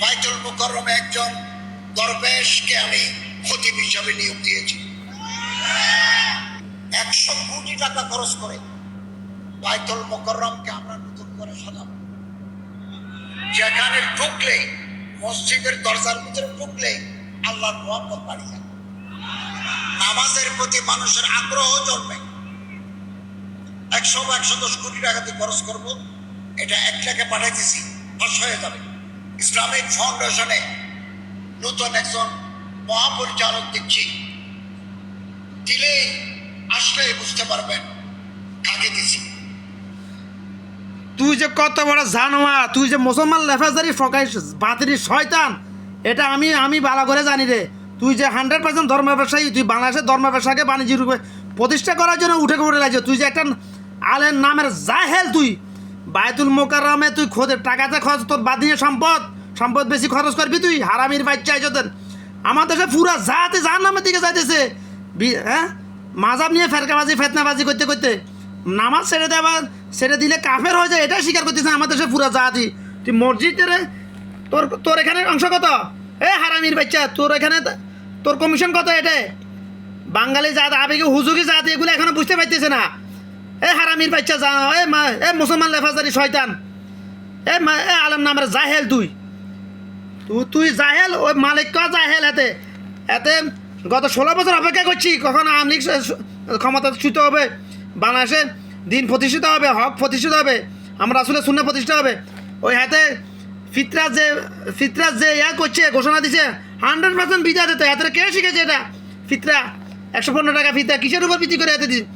বাইতুল মুকাররমে একজন দরবেশকে আমি খতিব হিসাবে নিয়োগ দিয়েছি। 100 কোটি টাকা খরচ করে বাইতুল মুকাররমকে আমরা নতুন করে সাজাবো। যেখানে ঢুকলে, মসজিদের দরজার ভিতরে ঢুকলে আল্লাহর রহমত বাড়ি যায়, নামাজের প্রতি মানুষের আগ্রহ জন্মে। 110 কোটি টাকা দিয়ে খরচ করবো, এটা 1 লাখে পাঠাইতেছি, পাস হয়ে যাবে। ইসলামিক ফাউন্ডেশনে নতুন একজন মহাপরিচালক দিচ্ছি, দিলেই আসলেই বুঝতে পারবেন কাকে দিচ্ছি। তুই যে কত বড় জানোয়ার, তুই যে মুসলমান লেফাজারি ফকাই বাতিল শয়তান, এটা আমি ভালো করে জানি রে। তুই যে 100% ধর্ম ব্যবসায়ী, তুই বাংলাদেশের ধর্ম ব্যবসাকে বাণিজ্য রূপে প্রতিষ্ঠা করার জন্য উঠে লাগছে। তুই যে একটা আলের নামের জাহেল, তুই বাইতুল মুকাররমে তুই টাকাতে খরচ, তোর বাদিনে সম্পদ বেশি খরচ করবি তুই, হারামির বাচ্চা আইজতেন। আমার দেশে পুরা জাতি জাহান নামের দিকে যাইতেছে। হ্যাঁ, মাজাব নিয়ে ফেরকাবাজি ফেতনাবাজি করতে করতে নামাজ ছেড়ে দিলে কাফের হয়ে যায়, এটাই স্বীকার করতেছে আমার দেশে পুরা জাতি। তুই মসজিদের তোর এখানে অংশ কত? হারামির বাচ্চা, তোর এখানে তোর কমিশন কত? এটা বাঙালি জাত, আবেগে হুজুগি জাত, এগুলো এখনো বুঝতে পারতেছে না। হারামির বাচ্চা জানো, মুসলমান লেফাজারি শয়তান, আলম নামের জাহেল, তুই জাহেল, ওই মালিক জাহেল। এতে গত 16 বছর অপেক্ষা করছি কখন আওয়ামী লীগ ক্ষমতাচ্যুত হবে, বাংলাদেশে দিন প্রতিষ্ঠিত হবে, হক প্রতিষ্ঠিত হবে, আমরা আসলে শূন্য প্রতিষ্ঠা হবে। ওই হাতে ফিতরাজ যে ইয়া করছে, ঘোষণা দিচ্ছে 100% বিজা দিতে। হাতে কে শিখেছে এটা? ফিতরা 115 টাকা ফিতরা, কিসের উপর ভিত্তি করে হাতে দিচ্ছে?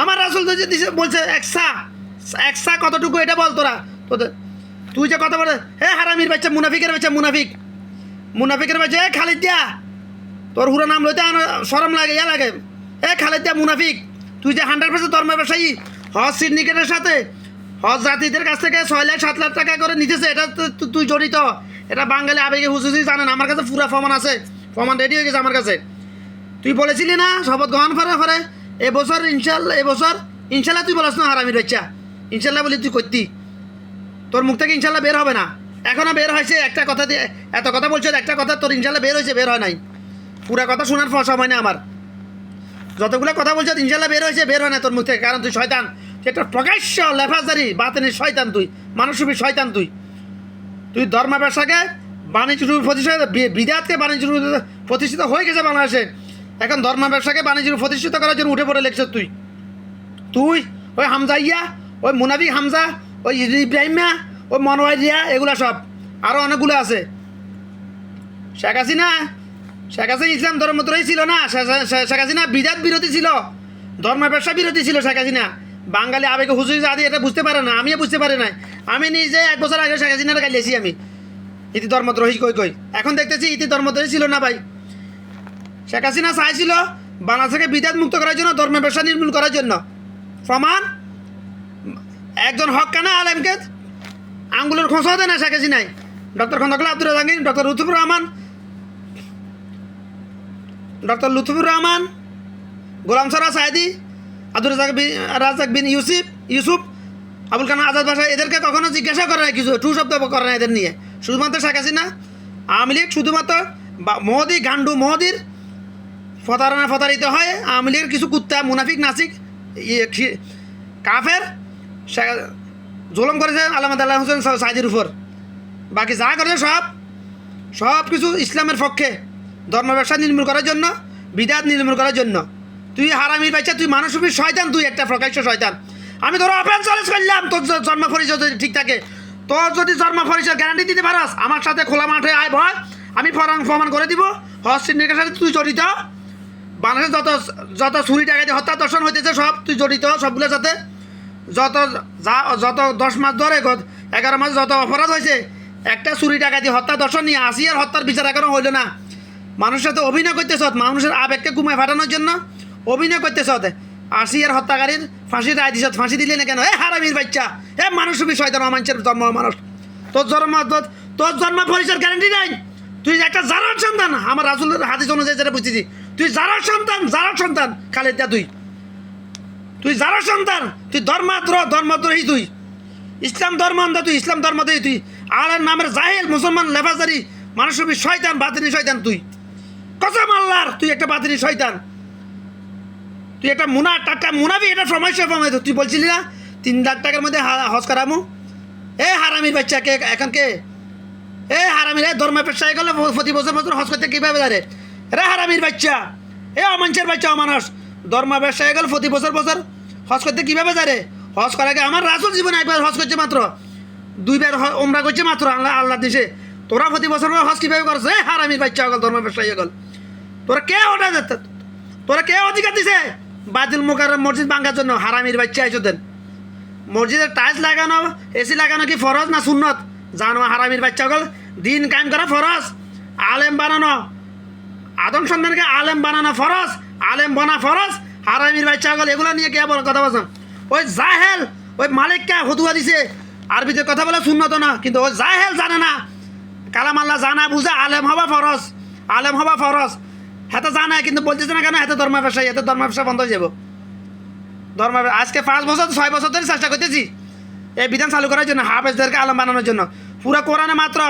আমার রাসূল তো যে দিছে বলছে একসা কতটুকু, এটা বল তোরা। তুই যে কথা বলে, হারামির বাচ্চা, মুনাফিকের বাচ্চা, মুনাফিকের বাচ্চা, খালিদ দিয়া, তোর হুরা নাম লইতে শরম লাগে, ইয়া লাগে। খালিদ দিয়া মুনাফিক, তুই যে 100% ধর্ম ব্যবসায়ী, হজ সিন্ডিকেটের সাথে হজ জাতিদের কাছ থেকে 6 লাখ 7 লাখ টাকা করে নিতেছে, এটা তুই জড়িত। এটা বাঙালি আবেগে হুজুজি জানেন, আমার কাছে পুরা প্রমাণ আছে, প্রমাণ রেডি হয়ে গেছে আমার কাছে। তুই বলেছিলি না শপথ গ্রহণ করে এবছর ইনশাল্লাহ তুই বলছ না হারামির বাচ্চা, ইনশাল্লাহ বলি তুই করতি, তোর মুখ থেকে ইনশাল্লাহ বের হবে না। এখনও বের হয়েছে একটা কথা দিয়ে, এত কথা বলছো, একটা কথা তোর ইনশাল্লাহ বের হয়েছে, বের হয় নাই। পুরা কথা শোনার সময় না আমার, যতগুলো কথা বলছো ইনশাল্লাহ বের হয়েছে, বের হয় না তোর মুখ থেকে, কারণ তুই শয়তান, তুই একটা প্রকাশ্য লেফাজারি বাতিলের শয়তান, তুই মানসরূপী শয়তান। তুই ধর্ম ব্যবসাকে বাণিজ্য রূপে প্রতিষ্ঠিত, বিদাতকে বাণিজ্য রূপে প্রতিষ্ঠিত হয়ে গেছে বাংলাদেশে, এখন ধর্ম ব্যবসাকে বাণিজ্য রূপে প্রতিষ্ঠিত করার জন্য উঠে পড়ে লেগেছ তুই। ওই হামজা ইয়া, ওই মুনাফিক হামজা, ওই ইব্রাহিমিয়া, ওই মনোয়ার রিয়া, এগুলা সব আরও অনেকগুলো আছে। শেখ হাসিনা ইসলাম ধর্মদ্রোহী ছিল না, শেখ হাসিনা বিদাত বিরোধী ছিল, ধর্ম ব্যবসা বিরোধী ছিল শেখ হাসিনা। বাঙালি আবেগে হুজুরি আদি এটা বুঝতে পারে না, আমিও বুঝতে পারি না। আমি নিজে 1 বছর আগে শেখ হাসিনার গাইলেছি আমি, ইতি ধর্মদ্রোহী কই। এখন দেখতেছি ইতি ধর্মদ্রোহী ছিল না ভাই। শেখ হাসিনা চাইছিল বাংলাদেশকে বিদাত মুক্ত করার জন্য, ধর্ম ব্যবসা নির্মূল করার জন্য। প্রমাণ, একজন হক্কানা আলেমকে আঙ্গুলের খোঁচাও দেয় না শেখ হাসিনায়। ডক্টর খন্দকার আব্দুর রাজাক, ডক্টর লুৎফুর রহমান, গোলাম সারা সাইদি, আব্দুর রাজাক বিন ইউসুফ, আবুল কালাম আজাদ ভাষা, এদেরকে কখনো জিজ্ঞাসা করে না, কিছু টু শব্দ করে না এদের নিয়ে। শুধুমাত্র শেখ হাসিনা, আওয়ামী লীগ শুধুমাত্র মোদির প্রতারিত হয়। আওয়ামী লীগের কিছু কুত্তা, মুনাফিক, নাসিক, কাফের জুলুম করেছে আলামত আল্লাহ হোসেন সাইদির উপর। বাকি যা করেছে সব কিছু ইসলামের পক্ষে, ধর্ম ব্যবসা নির্মূল করার জন্য, বিদাত নির্মূল করার জন্য। তুই হারামির বাচ্চা, তুই মানসরূপী শয়তান, তুই একটা প্রকাশ্য শয়তান। আমি তোর ওপেন চ্যালেঞ্জ করলাম, তোর জন্ম পরিচয় যদি ঠিক থাকে, তোর যদি জন্ম পরিচয় গ্যারান্টি দিতে পারাস, আমার সাথে খোলা মাঠে আয় ভয়, আমি প্রমাণ করে দিব হজ সিন্ডিকেটের সাথে তুই জড়িত। বাংলাদেশে যত চুরি ডাকাতি হত্যা দর্শন হইতেছে সব তুই জড়িত, সবগুলোর সাথে। যত 10 মাস ধরে 11 মাস যত অপরাধ হয়েছে, একটা চুরি ডাকাতি হত্যা দর্শন নিয়ে আসিয়ার হত্যার বিচার এখনো হইল না। মানুষের সাথে অভিনয় করতেছ, মানুষের আবেগকে ঘুমায় ফাটানোর জন্য অভিনয় করতেছ। আসিয়ার হত্যাকারীর ফাঁসির রায় দিছ, ফাঁসি দিলে না কেন? হারামির বাচ্চা, মানুষরূপী শয়তান, অমানুষের জন্ম মানুষ। তোর জন্ম পরিচয়ের গ্যারান্টি নাই। তুই একটা জারার সন্তান, আমার রাসূলের হাদিস অনুযায়ী যেটা বুঝতেছি, তুই জারার সন্তান খালেদ দিয়া, তুই জারার সন্তান, তুই ধর্মদ্রোহী, তুই ইসলাম ধর্ম অন্ধ, তুই ইসলাম ধর্মদ্রোহী, তুই আলের নামের জাহেল মুসলমান লেফাজারি মানুষের শয়তান বাতিনি শয়তান তুই কসম আল্লাহর তুই একটা বাতিনি শয়তান তুই একটা মুনাফি এটা সমস্যা তুই বলছিলি না 3 লাখ টাকার মধ্যে হজ করামু এ হারামির বাচ্চা কে এখন কে এ হারামির ধর্ম পেশায় গেলে প্রতি বছর বছর হজ করতে কীভাবে দাঁড়ে রে হারামির বাচ্চা এ অমানুষের বাচ্চা অমানুষ ধর্ম ব্যবসায় গেল প্রতি বছর বছর হজ করতে কীভাবে দাঁড়ে হজ করাকে আমার রাসূল জীবনে একবার হজ করছে মাত্র 2 বার ওমরা করছে মাত্র আল্লাহ দেশে তোরা প্রতি বছর হজ কীভাবে করছে হারামির বাচ্চা গেল ধর্ম ব্যবসায়ী গেল তোরা কে ওটা তোরা কে অধিকার দিছে বাতিল মুকাররম মসজিদ ভাঙার জন্য হারামির বাচ্চা আইছো দেন মসজিদের টাইলস লাগানো এসি লাগানো কি ফরজ না সুন্নত জানো হারামির বাচ্চা গেল দিন কায়েম করা ফরজ আলেম বানানো আদম সন্তানকে আলেম বানানো ফরজ আলেম বানা ফরজ হারামির বাচ্চা গেল এগুলো নিয়ে কে কথা বলছেন ওই জাহেল ওই মালিককে হতুয়া দিছে আরবিতে কথা বলে সুন্নত না কিন্তু ওই জাহেল জানে না কালাম আল্লাহ জানা বুঝে আলেম হবা ফরজ হাতে জানায় কিন্তু বলতেছে না কেন হাতে ধর্ম ব্যবসা বন্ধ হয়ে যাব আজকে 5 বছর 6 বছর ধরে চেষ্টা করতেছি এই বিধান চালু করার জন্য হাফেজদেরকে আলেম বানানোর জন্য পুরো কোরআনে মাত্র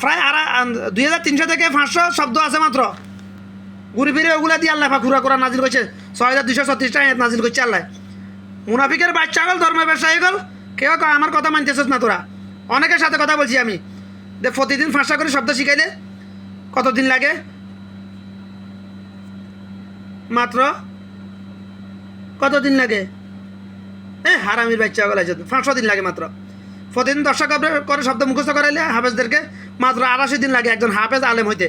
প্রায় 2300 থেকে 500 শব্দ আছে মাত্র ঘুরে ফিরে ওগুলো দিয়ে আল্লাহ পুরো কোরআন নাজিল করছে 6236টা আয়াত নাজিল করছে আল্লাহ মুনাফিকের বাচ্চা গেল ধর্ম ব্যবসায়ী গেল কেউ আমার কথা মানতেছিস না তোরা অনেকের সাথে কথা বলছি আমি প্রতিদিন 5টা করে শব্দ শিখাইলে কতদিন লাগে মাত্র কতদিন লাগে হারামির বাচ্চা গেল 500 দিন লাগে মাত্র প্রতিদিন 10টা করে শব্দ মুখস্থ করাইলে হাফেজদেরকে মাত্র 88 দিন লাগে একজন হাফেজ আলেম হইতে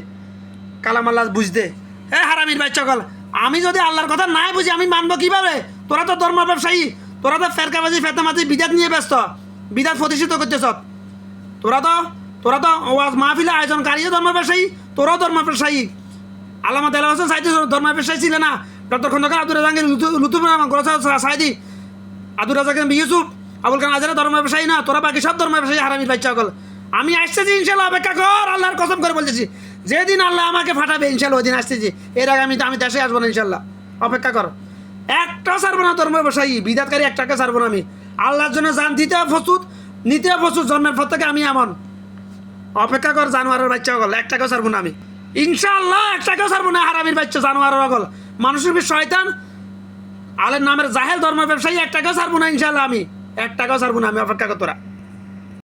কালাম আল্লাহ বুঝতে হারামির বাচ্চা গেল আমি যদি আল্লাহর কথা নাই বুঝি আমি মানবো কিভাবে তোরা তো ধর্ম ব্যবসায়ী তোরা তো ফেরকাবাজি ফেতনাবাজি বিদাত নিয়ে ব্যস্ত বিদাত প্রতিষ্ঠিত করতেছ তোরা তো ওয়াজ মাহফিলে আয়োজনকারীও ধর্ম ব্যবসায়ী তোরাও ধর্ম ব্যবসায়ী আল্লামা দেলা হোসেন সাইদি ধর্ম ব্যবসায়ী ছিল না ডক্টর খন্দকার আব্দুর রাজাকের লুতুফ সাইদি আব্দুর রাজাকের ইউসুফ আবুল কালাম আজারা ধর্ম ব্যবসায়ী না তোরা বাকি সব ধর্ম ব্যবসায়ী হারামির বাচ্চা গেল আমি আসতেছি ইনশাল্লাহ অপেক্ষা কর আল্লাহর কসম করে বলতেছি যেদিন আল্লাহ আমাকে ফাটাবে ইনশাল্লাহ ওই দিন আসতেছি এর আগে আমি দেশে আসবো না ইনশাল্লাহ অপেক্ষা কর একটা ছাড়বো না ধর্ম ব্যবসায়ী বিদাতকারী একটাকে ছাড়বো না আমি আল্লাহর জন্য জান দিতেও প্রস্তুত নিতেও প্রস্তুত জন্মের পর থেকে আমি এমন অপেক্ষা কর জানোয়ারের বাচ্চা গল একটাকেও ছাড়বো না আমি ইনশাআল্লাহ একটাকেও ছাড়বো না হারামির বাচ্চা জানোয়ারের গল মানুষের শয়তান আলের নামের জাহেল ধর্ম ব্যবসায়ী একটাকেও ছাড়বো না ইনশাআল্লাহ আমি একটাকেও ছাড়বো না আমি অপেক্ষা কর তোরা